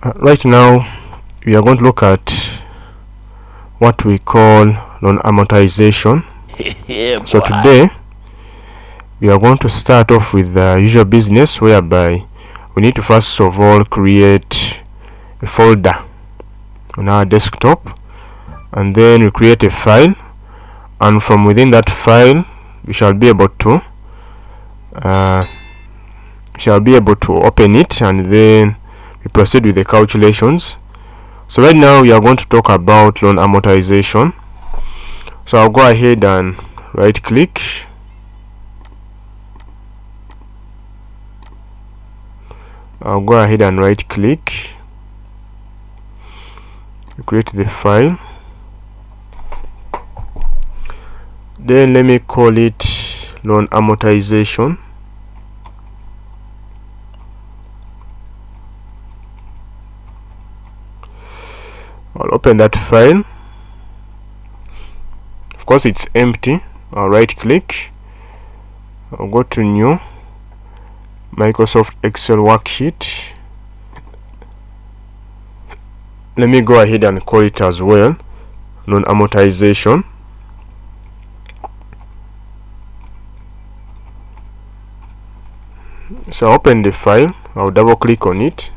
Right now we are going to look at what we call loan amortization. Yeah, So boy. today we are going to start off with the usual business, whereby we need to first of all create a folder on our desktop, and then we create a file, and from within that file we shall be able to open it, and then we proceed with the calculations. So right now we are going to talk about loan amortization. So I'll go ahead and right click, create the file, then let me call it loan amortization. I'll open that file. Of course it's empty. I'll right click, I'll go to new, Microsoft Excel worksheet. Let me go ahead and call it as well loan amortization. So I'll open the file, I'll double click on it.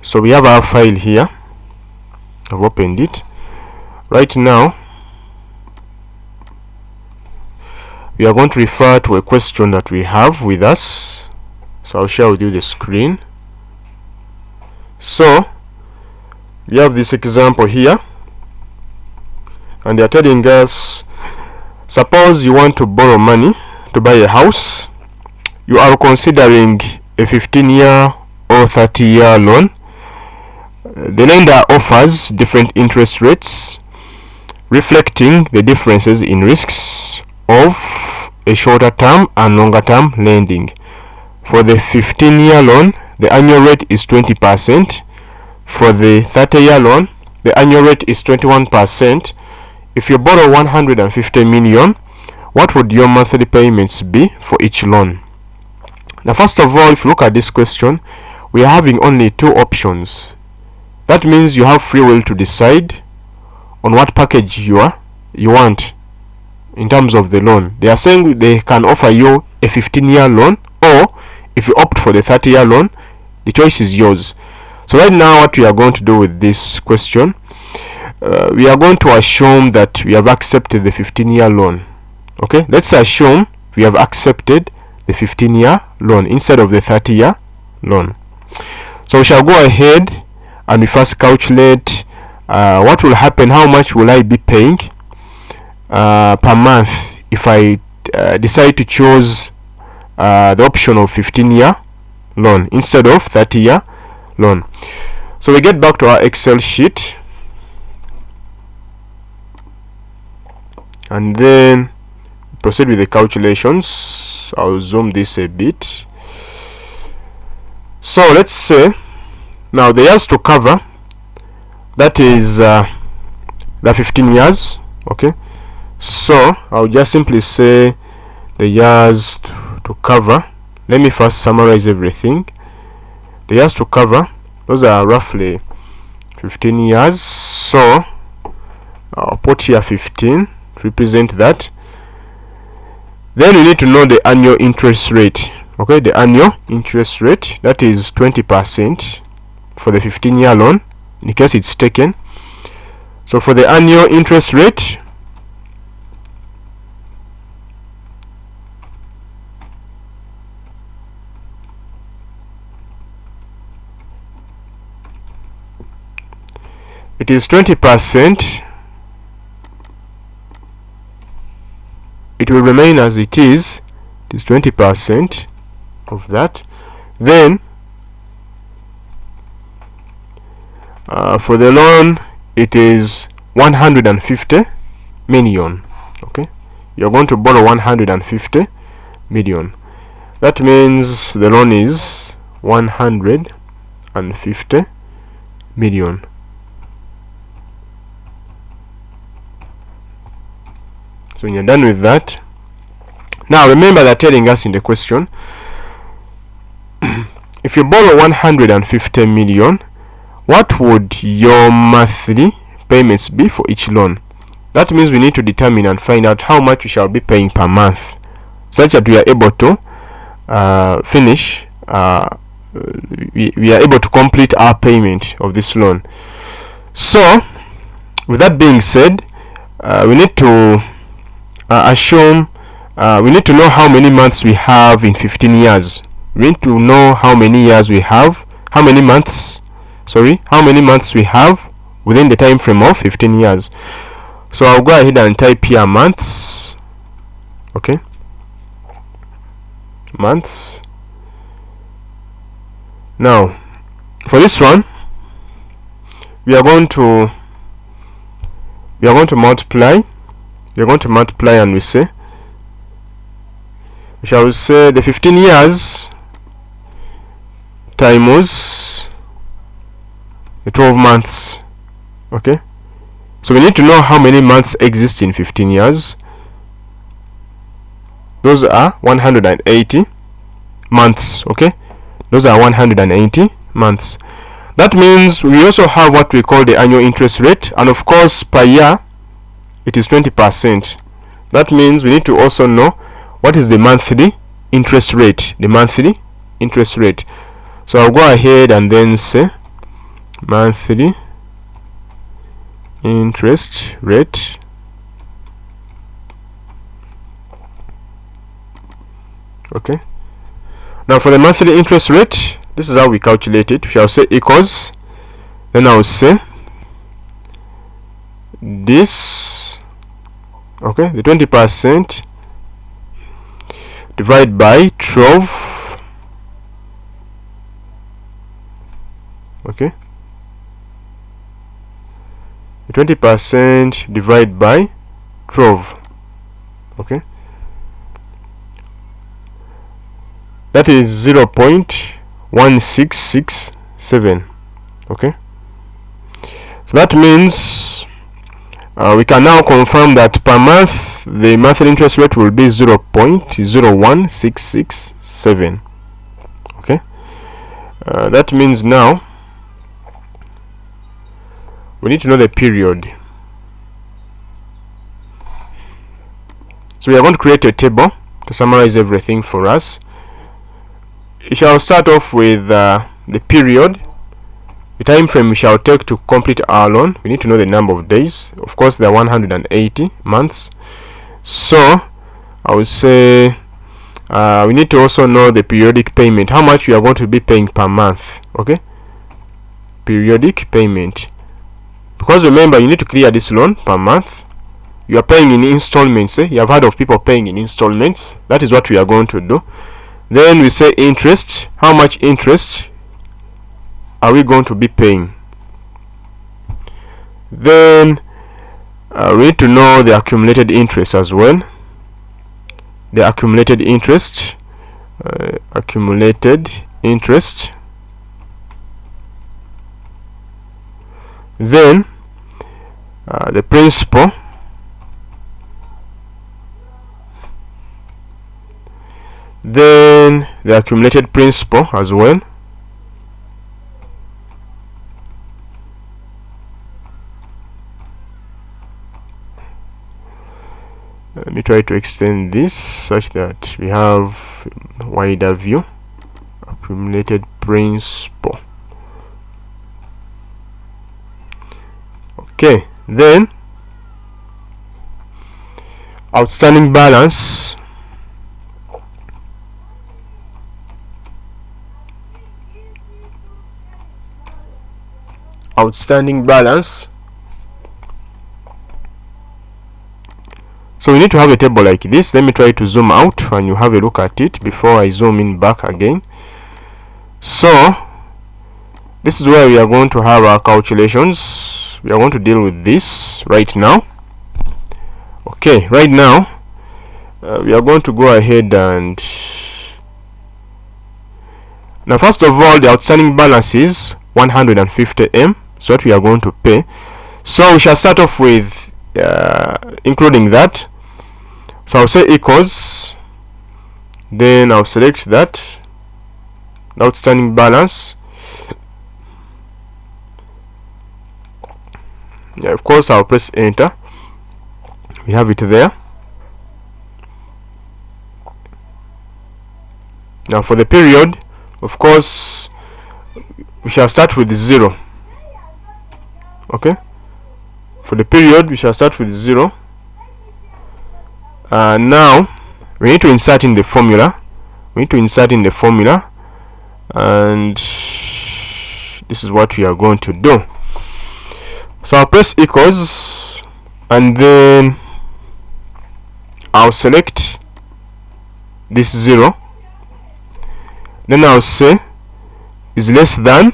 So we have our file here. I've opened it. Right now we are going to refer to a question that we have with us. So I'll share with you the screen. So we have this example here, and they are telling us, suppose you want to borrow money to buy a house. You are considering a 15-year or 30-year loan. The lender offers different interest rates, reflecting the differences in risks of a shorter term and longer term lending. For the 15-year loan, the annual rate is 20%. For the 30-year loan, the annual rate is 21%. If you borrow 150 million, what would your monthly payments be for each loan? Now, first of all, if you look at this question, we are having only two options. That means you have free will to decide on what package you want in terms of the loan. They are saying they can offer you a 15-year loan, or if you opt for the 30-year loan, the choice is yours. So right now what we are going to do with this question, we are going to assume that we have accepted the 15-year loan. Okay, let's assume we have accepted the 15-year loan instead of the 30-year loan. So we shall go ahead and we first calculate what will happen, how much will I be paying per month if I decide to choose the option of 15-year loan instead of 30-year loan. So we get back to our Excel sheet, and then proceed with the calculations. I'll zoom this a bit. So let's say now the years to cover, that is the 15 years. Okay, so I'll just simply say the years to cover. Let me first summarize everything. The years to cover, those are roughly 15 years. So I'll put here 15 to represent that. Then we need to know the annual interest rate. Okay, the annual interest rate, that is 20% for the 15-year loan in case it's taken. So for the annual interest rate, it is 20%. It will remain as it is. It is 20% of that. Then for the loan, it is 150 million. Okay, you're going to borrow 150 million. That means the loan is 150 million. So when you're done with that, Now remember, they're telling us in the question, if you borrow 150 million, what would your monthly payments be for each loan? That means we need to determine and find out how much we shall be paying per month, such that we are able to we are able to complete our payment of this loan. So with that being said, we need to assume we need to know how many months we have in 15 years. We need to know how many years we have, how many months we have within the time frame of 15 years. So I'll go ahead and type here months. Okay, months. Now for this one, we are going to multiply. We are going to multiply, and we shall say the 15 years times the 12 months. Okay, so we need to know how many months exist in 15 years. Those are 180 months. Okay, those are 180 months. That means we also have what we call the annual interest rate, and of course per year it is 20%. That means we need to also know what is the monthly interest rate. So I'll go ahead and then say monthly interest rate. Okay, now for the monthly interest rate, this is how we calculate it. We shall say equals, then I'll say this, okay, the 20% divided by 12. Okay, the 20% divided by 12. Okay, that is 0.1667. okay, so that means we can now confirm that per month the monthly interest rate will be 0.01667. okay, that means now we need to know the period. So we are going to create a table to summarize everything for us. We shall start off with the period, the time frame we shall take to complete our loan. We need to know the number of days. Of course, there are 180 months. So I would say we need to also know the periodic payment, how much we are going to be paying per month. Okay, periodic payment, because remember, you need to clear this loan per month. You are paying in installments. You have heard of people paying in installments. That is what we are going to do. Then we say interest. How much interest are we going to be paying? Then we need to know the accumulated interest as well. The accumulated interest. Then the principal. Then the accumulated principal as well. Let me try to extend this such that we have a wider view. Accumulated principal. Okay, then outstanding balance. So we need to have a table like this. Let me try to zoom out and you have a look at it before I zoom in back again. So this is where we are going to have our calculations. We are going to deal with this right now. Okay, right now we are going to go ahead and now first of all, the outstanding balance is 150M. So what we are going to pay. So we shall start off with including that. So I'll say equals then I'll select that, the outstanding balance. Yeah, of course I'll press enter. We have it there. Now for the period, of course we shall start with 0. Okay, for the period we shall start with 0. Now we need to insert in the formula. And this is what we are going to do. So I'll press equals, and then I'll select this 0. Then I'll say is less than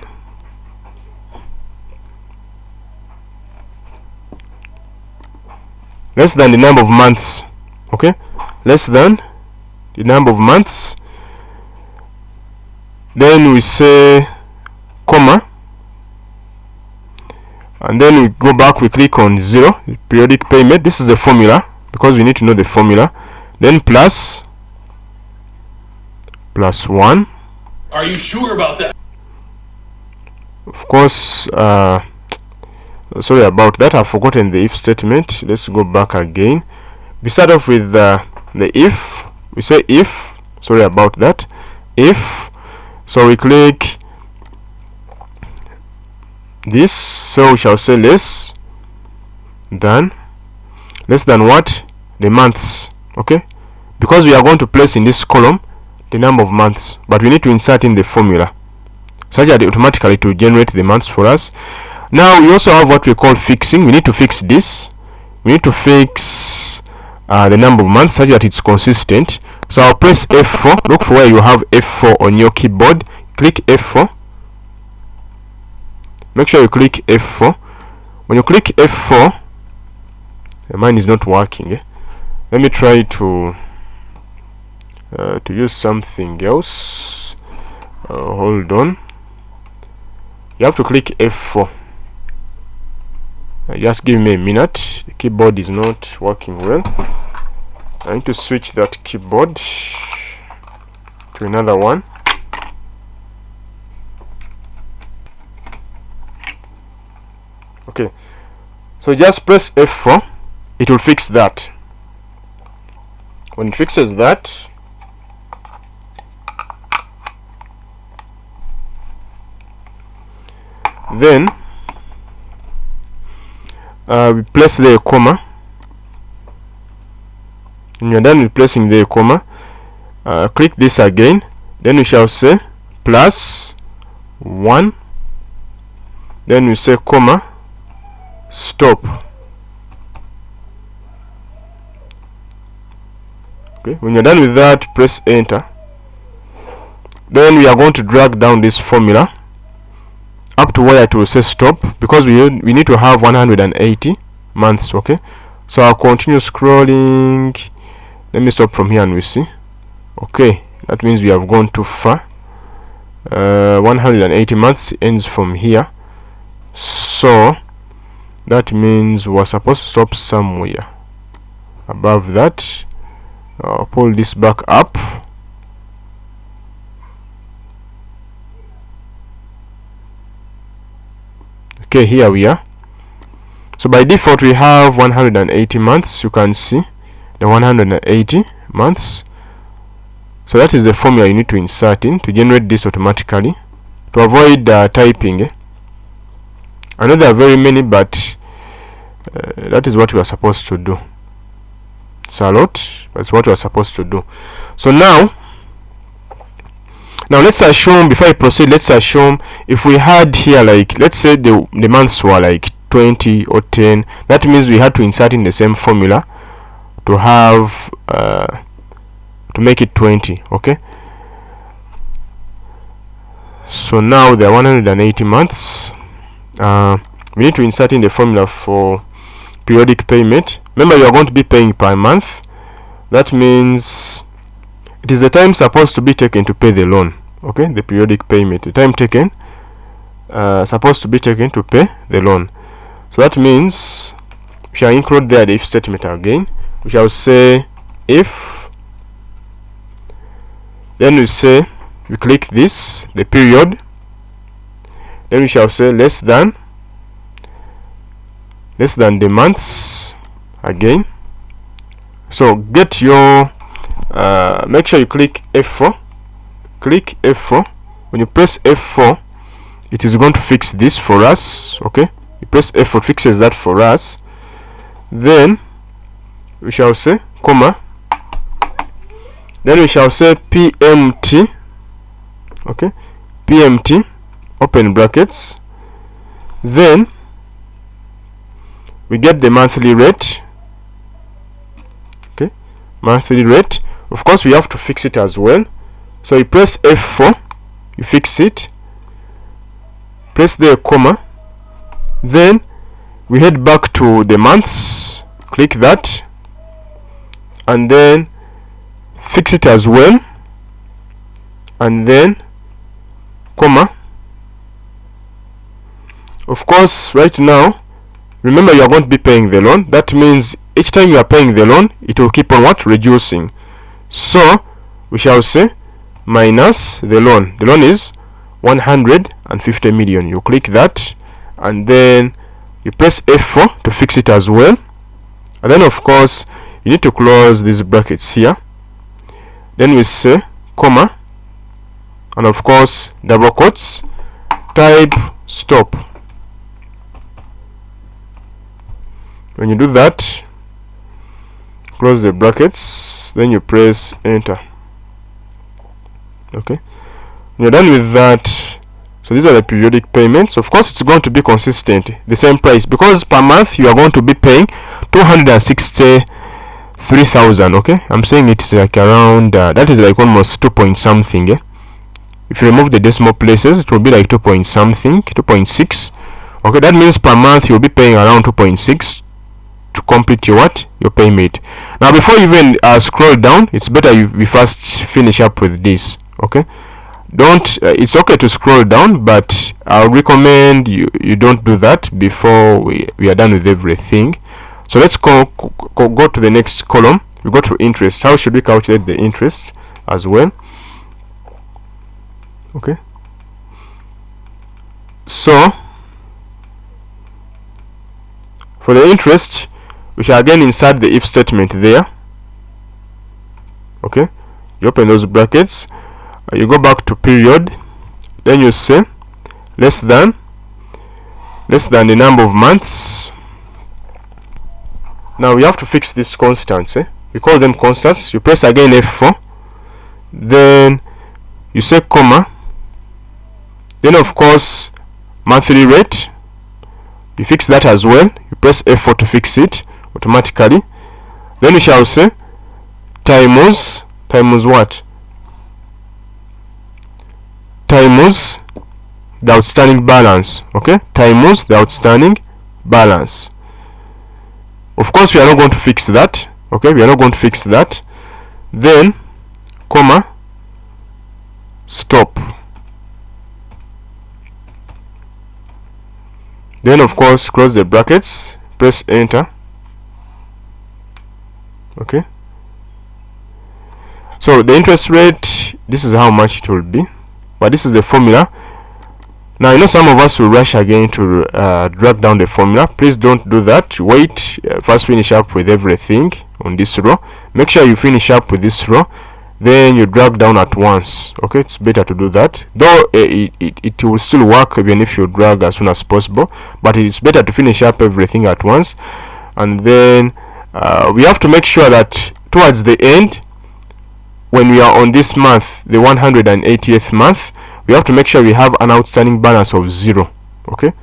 the number of months. Okay, less than the number of months. Then we say comma, and then we go back, we click on 0, periodic payment. This is the formula, because we need to know the formula. Then plus 1. Are you sure about that? Of course, sorry about that, I've forgotten the if statement. Let's go back again. We start off with the if. We say if, sorry about that, if. So we click this, so we shall say less than what? The months. Okay, because we are going to place in this column the number of months, but we need to insert in the formula such that automatically to generate the months for us. Now we also have what we call fixing. We need to fix this. We need to fix the number of months such that it's consistent. So I'll press F4. Look for where you have F4 on your keyboard. Click F4. Make sure you click F4. When you click F4, mine is not working. Let me try to use something else. Hold on. You have to click F4. Just give me a minute. The keyboard is not working well. I need to switch that keyboard to another one. Okay, so just press F4. It will fix that. When it fixes that, then we place the comma. When you're done with placing the comma, click this again. Then we shall say plus 1. Then we say comma, stop. Okay, when you're done with that, press enter. Then we are going to drag down this formula up to where it will say stop, because we need to have 180 months. Okay, so I'll continue scrolling. Let me stop from here and we see. Okay, that means we have gone too far. 180 months ends from here, so that means we're supposed to stop somewhere above that. I'll pull this back up. Okay, here we are. So by default we have 180 months. You can see the 180 months. So that is the formula you need to insert in to generate this automatically, to avoid typing. I know there are very many, but that is what we are supposed to do. It's a lot, but it's what we are supposed to do. So now let's assume, before I proceed, let's assume if we had here, like, let's say the months were like 20 or 10. That means we had to insert in the same formula to have to make it 20. Okay, so now there are 180 months. We need to insert in the formula for periodic payment. Remember, you are going to be paying per month. That means it is the time supposed to be taken to pay the loan. Okay, the periodic payment, the time taken supposed to be taken to pay the loan. So that means we shall include there the if statement again. We shall say if Then we say, we click this, the period. Then we shall say less than the months again. So get your make sure you click F4. Click F4. When you press F4, it is going to fix this for us. Okay, you press F4, fixes that for us. Then we shall say comma. Then we shall say PMT. Okay, PMT, open brackets. Then we get the monthly rate. Okay, monthly rate. Of course, we have to fix it as well. So you press F4, you fix it, press the comma. Then we head back to the months, click that, and then fix it as well, and then comma. Of course, right now, remember you are going to be paying the loan. That means each time you are paying the loan, it will keep on what? Reducing. So we shall say minus the loan. The loan is 150 million. You click that, and then you press F4 to fix it as well. And then of course you need to close these brackets here. Then we say comma, and of course double quotes, type stop. When you do that, close the brackets, then you press enter. Okay, when you're done with that, so these are the periodic payments. Of course, it's going to be consistent, the same price, because per month you are going to be paying 263,000. Okay, I'm saying it's like around that is like almost 2 point something. If you remove the decimal places, it will be like 2 point something, 2.6. Okay, that means per month you'll be paying around 2.6 to complete your what? Your payment. Now before you even scroll down, it's better we first finish up with this. Okay, don't it's okay to scroll down, but I'll recommend you don't do that before we are done with everything. So let's go to the next column. We go to interest. How should we calculate the interest as well? Okay, so for the interest, we shall again insert the if statement there. Okay, you open those brackets, you go back to period, then you say less than the number of months. Now we have to fix these constants. We call them constants. You press again F4, then you say comma, then of course monthly rate, you fix that as well. You press F4 to fix it automatically. Then we shall say times what? Times the outstanding balance. Okay, times the outstanding balance. Of course, we are not going to fix that. Okay, we are not going to fix that. Then comma, stop. Then of course close the brackets, press enter. Okay, so the interest rate, this is how much it will be, but this is the formula. Now I know some of us will rush again to drag down the formula. Please don't do that. Wait, first finish up with everything on this row. Make sure you finish up with this row, then you drag down at once. Okay, it's better to do that, though it will still work even if you drag as soon as possible, but it's better to finish up everything at once. And then we have to make sure that towards the end, when we are on this month, the 180th month, we have to make sure we have an outstanding balance of 0. Okay,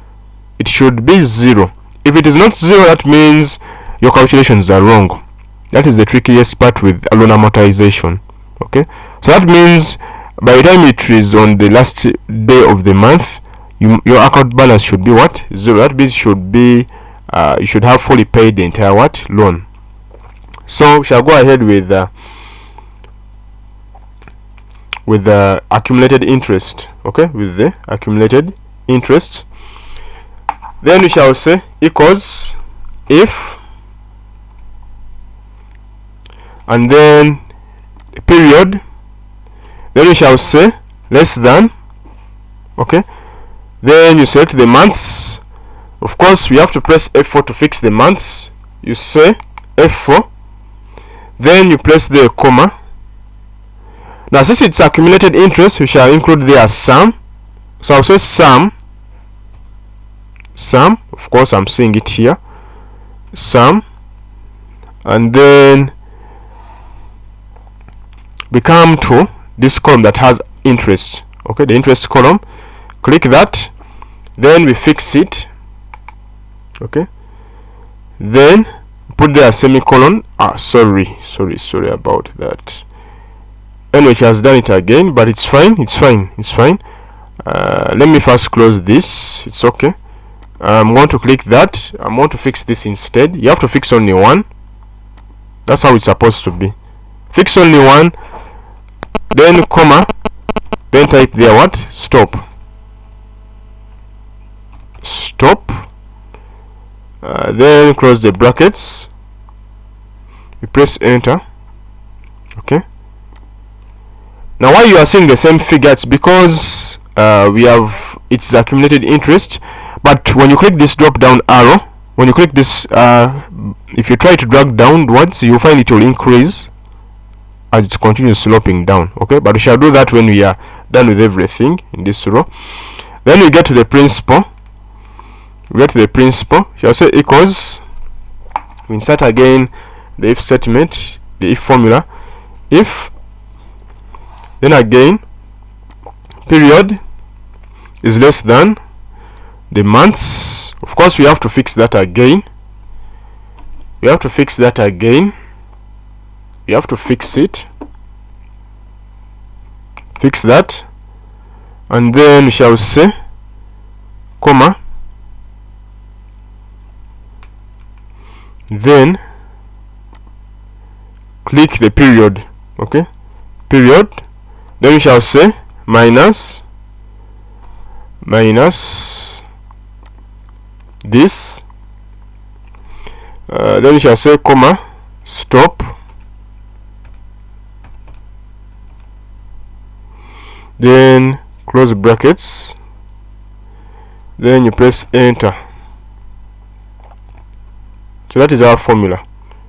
it should be 0. If it is not 0, that means your calculations are wrong. That is the trickiest part with loan amortization. Okay, so that means by the time it is on the last day of the month, your account balance should be what? 0. That means should be you should have fully paid the entire what? Loan. So we shall go ahead with the accumulated interest. Okay, with the accumulated interest, then we shall say equals if, and then period, Then we shall say less than. Okay, then you select the months. Of course we have to press F4 to fix the months. You say F4, then you press the comma. Now since it's accumulated interest, we shall include there sum. So I'll say sum. Of course I'm seeing it here, sum, and then we come to this column that has interest. Okay, the interest column, click that, then we fix it. Okay, then put there a semicolon. Sorry about that. Anyway, it has done it again, but it's fine. Let me first close this. It's okay. I'm going to click that. I'm going to fix this instead. You have to fix only one. That's how it's supposed to be. Fix only one, then comma, then type there what? Stop. Then close the brackets. You press enter. Okay. Now why you are seeing the same figure? It's because it's accumulated interest. But when you click this drop down arrow, when you click this, if you try to drag downwards, you'll find it will increase as it continues sloping down. Okay, but we shall do that when we are done with everything in this row. Then we get to the principal. Shall say equals. We insert again the if statement, the if formula. If, then again, period is less than the months. Of course we have to fix that again. We have to fix it, fix that, and then we shall say comma, then click the period. Okay, period, then we shall say minus this, then we shall say comma, stop, then close brackets, then you press enter. So that is our formula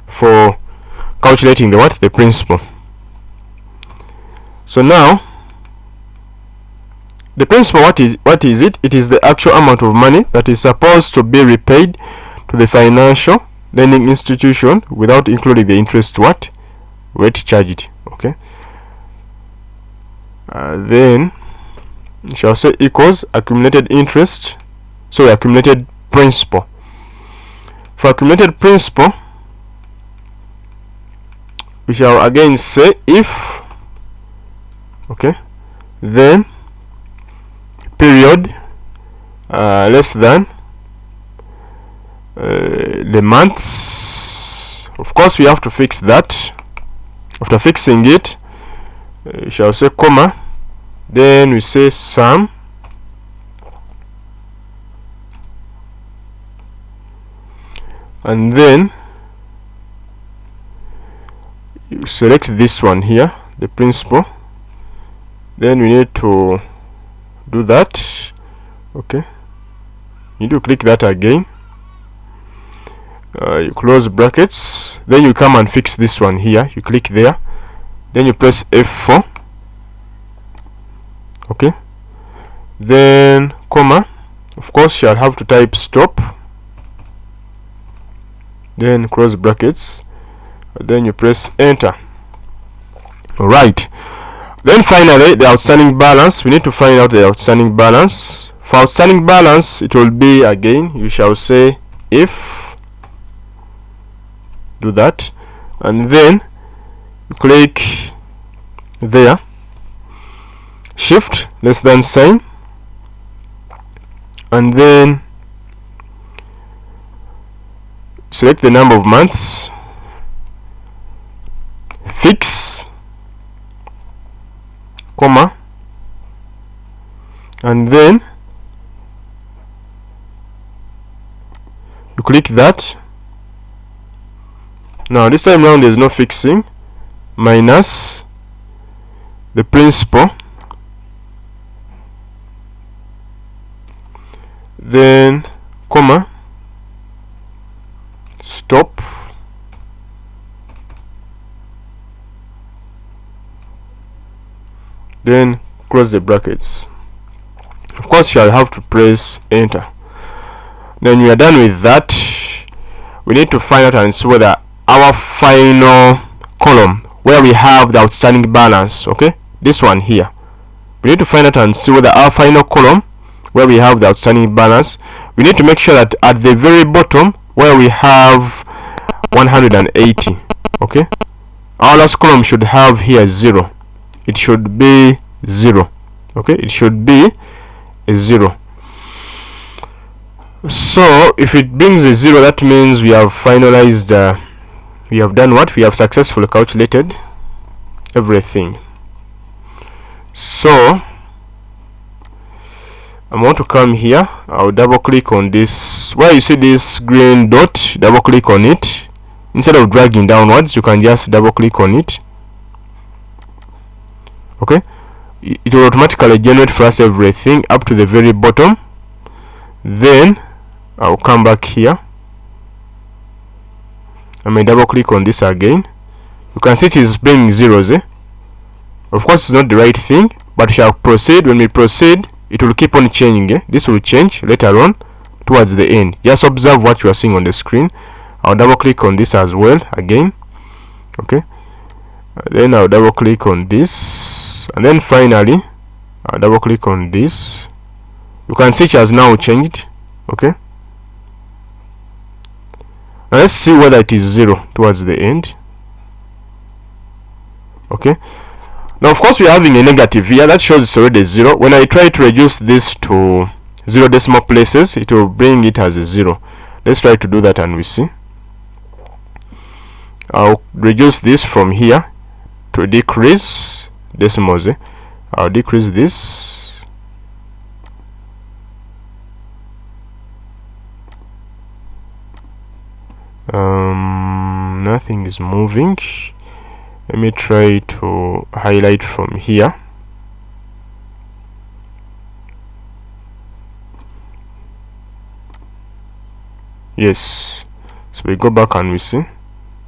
for calculating the principal. So now the principal, what is it? It is the actual amount of money that is supposed to be repaid to the financial lending institution without including the interest rate charged. Okay, then we shall say equals accumulated principal. For accumulated principal, we shall again say if. Okay, then period less than the months. Of course we have to fix that. After fixing it, we shall say comma, then we say sum, and then you select this one here, the principal. Then we need to do that. Okay, you need to click that again. You close brackets, then you come and fix this one here. You click there, then you press F4. Okay, then comma, of course you shall have to type stop, then close brackets, then you press enter. Alright, then finally the outstanding balance. We need to find out the outstanding balance. For outstanding balance, it will be again, you shall say if, do that, and then you click there, shift less than sign, and then select the number of months, fix, comma, and then you click that. Now this time round there's no fixing, minus, the principal, then comma, stop, then close the brackets. Of course, you'll have to press enter. Then we are done with that. We need to find out and see whether our final column where we have the outstanding balance, okay, this one here, we need to find out and see whether our final column where we have the outstanding balance, we need to make sure that at the very bottom where we have 180, okay, our last column should have here 0. It should be 0, okay, it should be a 0. So if it brings a 0, that means we have finalized, we have done what? We have successfully calculated everything. So I want to come here, I'll double click on this, where you see this green dot, double click on it. Instead of dragging downwards, you can just double click on it, okay. It will automatically generate for us everything up to the very bottom. Then I'll come back here, I may double click on this again. You can see it is bringing zeros, Of course it's not the right thing, but we shall proceed. When we proceed, it will keep on changing, This will change later on towards the end. Just observe what you are seeing on the screen. I'll double click on this as well again, okay. Then I'll double click on this, and then finally I'll double click on this. You can see it has now changed, okay. Now let's see whether it is 0 towards the end, okay. Now of course we are having a negative here, that shows it's already 0. When I try to reduce this to 0 decimal places, it will bring it as a 0. Let's try to do that and we see. I'll reduce this from here to decrease decimals, I'll decrease this, nothing is moving. Let me try to highlight from here. Yes, so we go back and we see.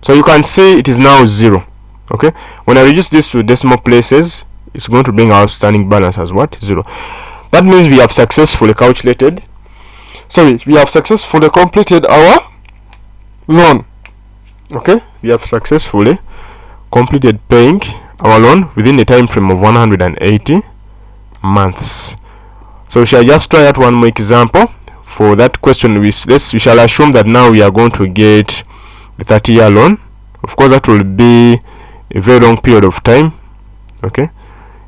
So you can see it is now 0, okay. When I reduce this to decimal places, it's going to bring our outstanding balance as what? 0. That means we have successfully calculated, we have successfully completed our loan, okay. We have successfully completed paying our loan within the time frame of 180 months. So we shall just try out one more example. For that question, we shall assume that now we are going to get the 30-year loan. Of course that will be a very long period of time, okay.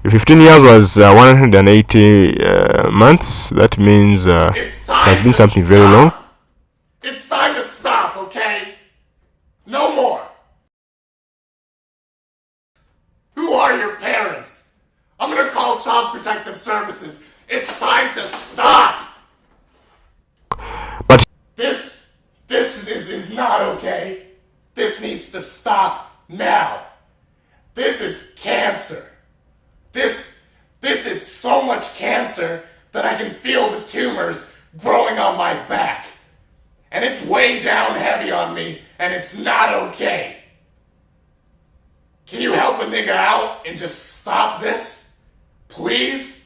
If 15 years was 180 months, that means it has been something very long. It's time to stop, okay? No more. Who are your parents? I'm gonna call Child Protective Services. It's time to stop. But this is not okay. This needs to stop now. This is cancer. This is so much cancer that I can feel the tumors growing on my back. And it's weighing down heavy on me, and it's not okay. Can you help a nigga out and just stop this? Please?